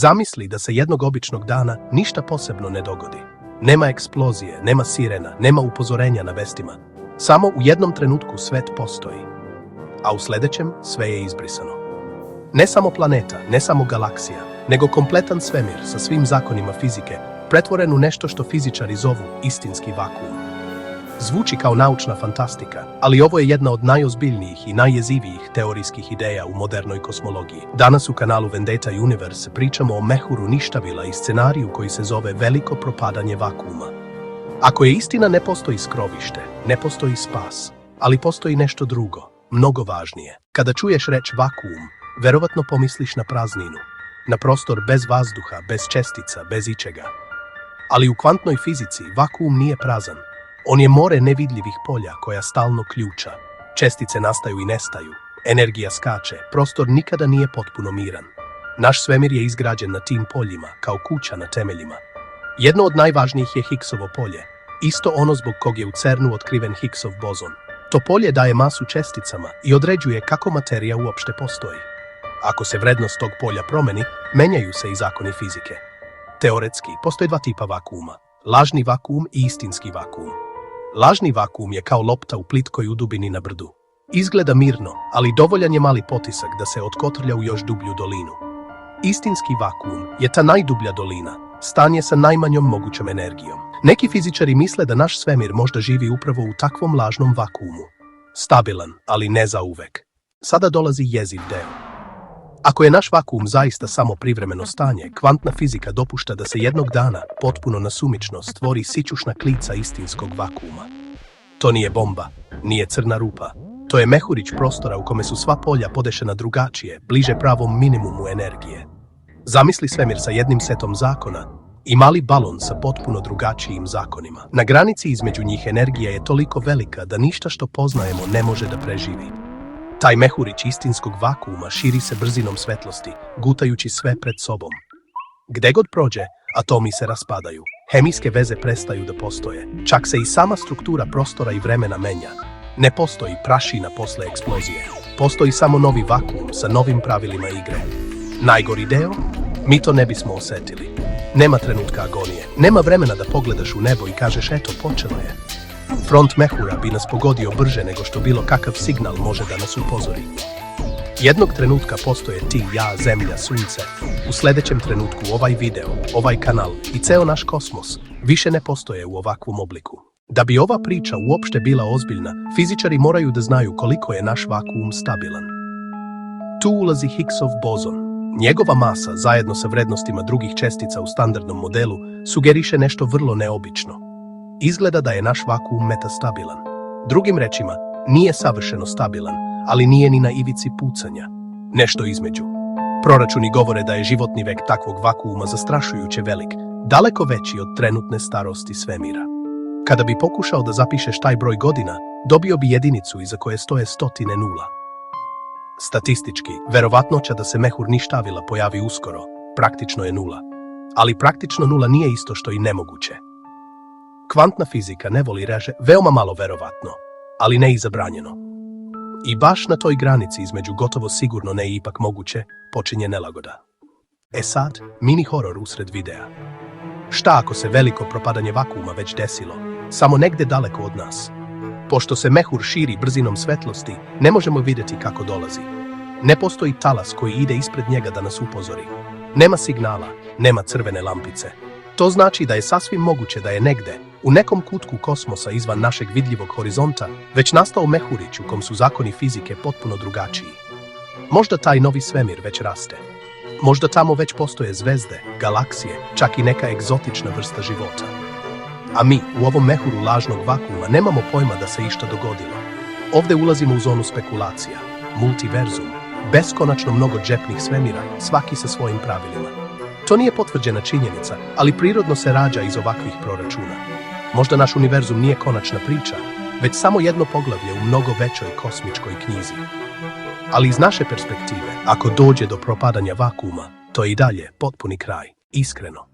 Zamisli da se jednog običnog dana ništa posebno ne dogodi. Nema eksplozije, nema sirena, nema upozorenja na vestima. Samo u jednom trenutku svet postoji, a u sljedećem sve je izbrisano. Ne samo planeta, ne samo galaksija, nego kompletan svemir sa svim zakonima fizike, pretvoren u nešto što fizičari zovu istinski vakuum. Zvuči kao naučna fantastika, ali ovo je jedna od najozbiljnijih i najjezivijih teorijskih ideja u modernoj kosmologiji. Danas u kanalu Vendetta Universe pričamo o mehuru ništavila i scenariju koji se zove veliko propadanje vakuuma. Ako je istina, ne postoji skrovište, ne postoji spas, ali postoji nešto drugo, mnogo važnije. Kada čuješ reč vakuum, verovatno pomisliš na prazninu, na prostor bez vazduha, bez čestica, bez ičega. Ali u kvantnoj fizici vakuum nije prazan. On je more nevidljivih polja koja stalno ključa. Čestice nastaju i nestaju, energija skače, prostor nikada nije potpuno miran. Naš svemir je izgrađen na tim poljima, kao kuća na temeljima. Jedno od najvažnijih je Higgsovo polje, isto ono zbog kog je u CERN-u otkriven Higgsov bozon. To polje daje masu česticama i određuje kako materija uopšte postoji. Ako se vrednost tog polja promeni, menjaju se i zakoni fizike. Teoretski, postoje dva tipa vakuuma, lažni vakuum i istinski vakuum. Lažni vakuum je kao lopta u plitkoj udubini na brdu. Izgleda mirno, ali dovoljan je mali potisak da se otkotrlja u još dublju dolinu. Istinski vakuum je ta najdublja dolina, stanje sa najmanjom mogućom energijom. Neki fizičari misle da naš svemir možda živi upravo u takvom lažnom vakuumu. Stabilan, ali ne zauvek. Sada dolazi jeziv deo. Ako je naš vakuum zaista samo privremeno stanje, kvantna fizika dopušta da se jednog dana, potpuno nasumično, stvori sićušna klica istinskog vakuuma. To nije bomba, nije crna rupa. To je mehurić prostora u kome su sva polja podešena drugačije, bliže pravom minimumu energije. Zamisli svemir sa jednim setom zakona i mali balon sa potpuno drugačijim zakonima. Na granici između njih energija je toliko velika da ništa što poznajemo ne može da preživi. Taj mehurić istinskog vakuuma širi se brzinom svetlosti, gutajući sve pred sobom. Gde god prođe, atomi se raspadaju, hemijske veze prestaju da postoje, čak se i sama struktura prostora i vremena menja. Ne postoji prašina posle eksplozije, postoji samo novi vakuum sa novim pravilima igre. Najgori deo? Mi to ne bismo osetili. Nema trenutka agonije, nema vremena da pogledaš u nebo i kažeš eto, počelo je. Front mehura bi nas pogodio brže nego što bilo kakav signal može da nas upozori. Jednog trenutka postoje ti, ja, zemlja, sunce. U sljedećem trenutku ovaj video, ovaj kanal i ceo naš kosmos više ne postoje u ovakvom obliku. Da bi ova priča uopšte bila ozbiljna, fizičari moraju da znaju koliko je naš vakuum stabilan. Tu ulazi Higgsov bozon. Njegova masa, zajedno sa vrednostima drugih čestica u standardnom modelu, sugeriše nešto vrlo neobično. Izgleda da je naš vakuum metastabilan. Drugim rečima, nije savršeno stabilan, ali nije ni na ivici pucanja. Nešto između. Proračuni govore da je životni vek takvog vakuuma zastrašujuće velik, daleko veći od trenutne starosti svemira. Kada bi pokušao da zapišeš taj broj godina, dobio bi jedinicu iza koje stoje stotine nula. Statistički, verovatnoća da se mehur ništavila pojavi uskoro, praktično je nula. Ali praktično nula nije isto što i nemoguće. Kvantna fizika ne voli reže, veoma malo verovatno, ali ne i zabranjeno. I baš na toj granici između gotovo sigurno ne i ipak moguće, počinje nelagoda. E sad, mini horor usred videa. Šta ako se veliko propadanje vakuuma već desilo, samo negde daleko od nas? Pošto se mehur širi brzinom svetlosti, ne možemo vidjeti kako dolazi. Ne postoji talas koji ide ispred njega da nas upozori. Nema signala, nema crvene lampice. To znači da je sasvim moguće da je negde, u nekom kutku kosmosa izvan našeg vidljivog horizonta, već nastao mehurić u kom su zakoni fizike potpuno drugačiji. Možda taj novi svemir već raste. Možda tamo već postoje zvezde, galaksije, čak i neka egzotična vrsta života. A mi, u ovom mehuru lažnog vakuuma, nemamo pojma da se išta dogodilo. Ovde ulazimo u zonu spekulacija, multiverzum, beskonačno mnogo džepnih svemira, svaki sa svojim pravilima. To nije potvrđena činjenica, ali prirodno se rađa iz ovakvih proračuna. Možda naš univerzum nije konačna priča, već samo jedno poglavlje u mnogo većoj kosmičkoj knjizi. Ali iz naše perspektive, ako dođe do propadanja vakuuma, to je i dalje potpuni kraj, iskreno.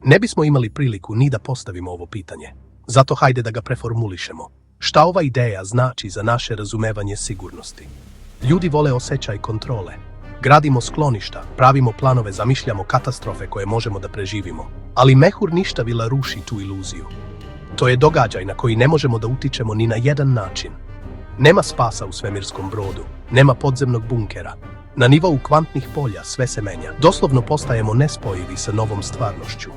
Ne bismo imali priliku ni da postavimo ovo pitanje. Zato hajde da ga preformulišemo. Šta ova ideja znači za naše razumevanje sigurnosti? Ljudi vole osjećaj kontrole. Gradimo skloništa, pravimo planove, zamišljamo katastrofe koje možemo da preživimo. Ali mehur ništavila ruši tu iluziju. To je događaj na koji ne možemo da utičemo ni na jedan način. Nema spasa u svemirskom brodu, nema podzemnog bunkera. Na nivou kvantnih polja sve se menja. Doslovno postajemo nespojivi sa novom stvarnošću.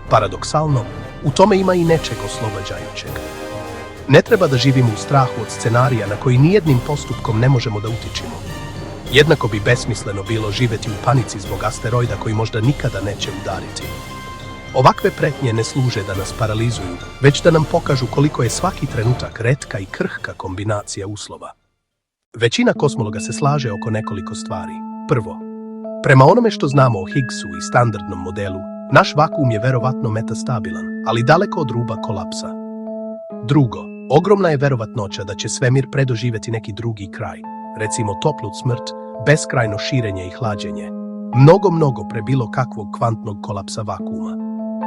Paradoksalno, u tome ima i nečeg oslobađajućeg. Ne treba da živimo u strahu od scenarija na koji nijednim postupkom ne možemo da utičemo. Jednako bi besmisleno bilo živeti u panici zbog asteroida koji možda nikada neće udariti. Ovakve pretnje ne služe da nas paralizuju, već da nam pokažu koliko je svaki trenutak retka i krhka kombinacija uslova. Većina kosmologa se slaže oko nekoliko stvari. Prvo, prema onome što znamo o Higgsu i standardnom modelu, naš vakuum je verovatno metastabilan, ali daleko od ruba kolapsa. Drugo, ogromna je verovatnoća da će svemir predoživjeti neki drugi kraj, recimo toplu smrt, beskrajno širenje i hlađenje. Mnogo pre bilo kakvog kvantnog kolapsa vakuuma.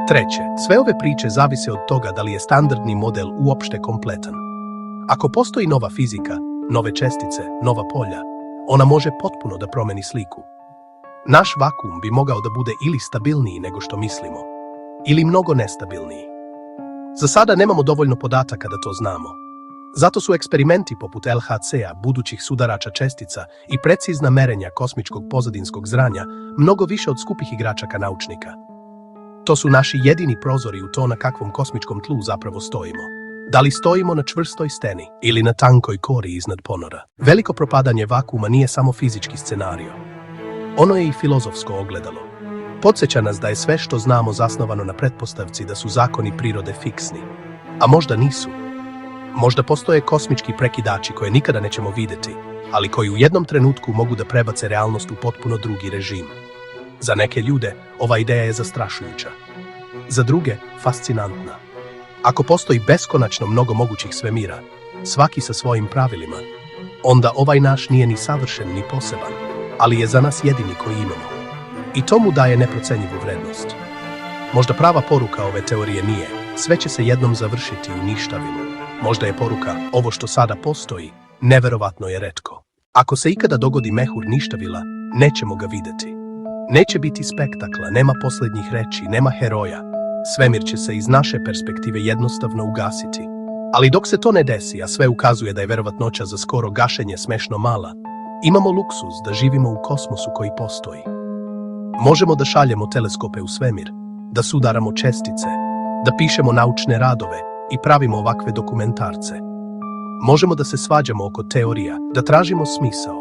Treće, sve ove priče zavise od toga da li je standardni model uopšte kompletan. Ako postoji nova fizika, nove čestice, nova polja, ona može potpuno da promeni sliku. Naš vakuum bi mogao da bude ili stabilniji nego što mislimo, ili mnogo nestabilniji. Za sada nemamo dovoljno podataka da to znamo. Zato su eksperimenti poput LHC-a, budućih sudarača čestica i precizna merenja kosmičkog pozadinskog zranja mnogo više od skupih igračaka naučnika. To su naši jedini prozori u to na kakvom kosmičkom tlu zapravo stojimo. Da li stojimo na čvrstoj steni ili na tankoj kori iznad ponora? Veliko propadanje vakuuma nije samo fizički scenario. Ono je i filozofsko ogledalo. Podsjeća nas da je sve što znamo zasnovano na pretpostavci da su zakoni prirode fiksni. A možda nisu. Možda postoje kosmički prekidači koje nikada nećemo vidjeti, ali koji u jednom trenutku mogu da prebace realnost u potpuno drugi režim. Za neke ljude ova ideja je zastrašujuća. Za druge, fascinantna. Ako postoji beskonačno mnogo mogućih svemira, svaki sa svojim pravilima, onda ovaj naš nije ni savršen ni poseban, ali je za nas jedini koji imamo. I to mu daje neprocenjivu vrednost. Možda prava poruka ove teorije nije, sve će se jednom završiti u ništavilu. Možda je poruka, ovo što sada postoji, neverovatno je retko. Ako se ikada dogodi mehur ništavila, nećemo ga vidjeti. Neće biti spektakla, nema posljednjih reči, nema heroja. Svemir će se iz naše perspektive jednostavno ugasiti. Ali dok se to ne desi, a sve ukazuje da je verovatnoća za skoro gašenje smešno mala, imamo luksuz da živimo u kosmosu koji postoji. Možemo da šaljemo teleskope u svemir, da sudaramo čestice, da pišemo naučne radove i pravimo ovakve dokumentarce. Možemo da se svađamo oko teorija, da tražimo smisao,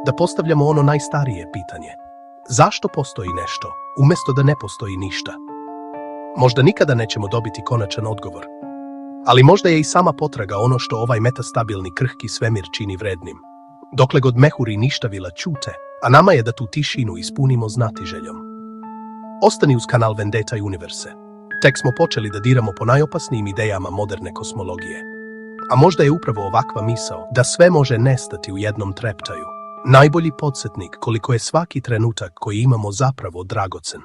da postavljamo ono najstarije pitanje. Zašto postoji nešto, umjesto da ne postoji ništa? Možda nikada nećemo dobiti konačan odgovor. Ali možda je i sama potraga ono što ovaj metastabilni krhki svemir čini vrednim. Dokle god mehuri ništavila ćute, a nama je da tu tišinu ispunimo znatiželjom. Ostani uz kanal Vendetta Universe. Tek smo počeli da diramo po najopasnijim idejama moderne kosmologije. A možda je upravo ovakva misao da sve može nestati u jednom treptaju najbolji podsjetnik koliko je svaki trenutak koji imamo zapravo dragocen.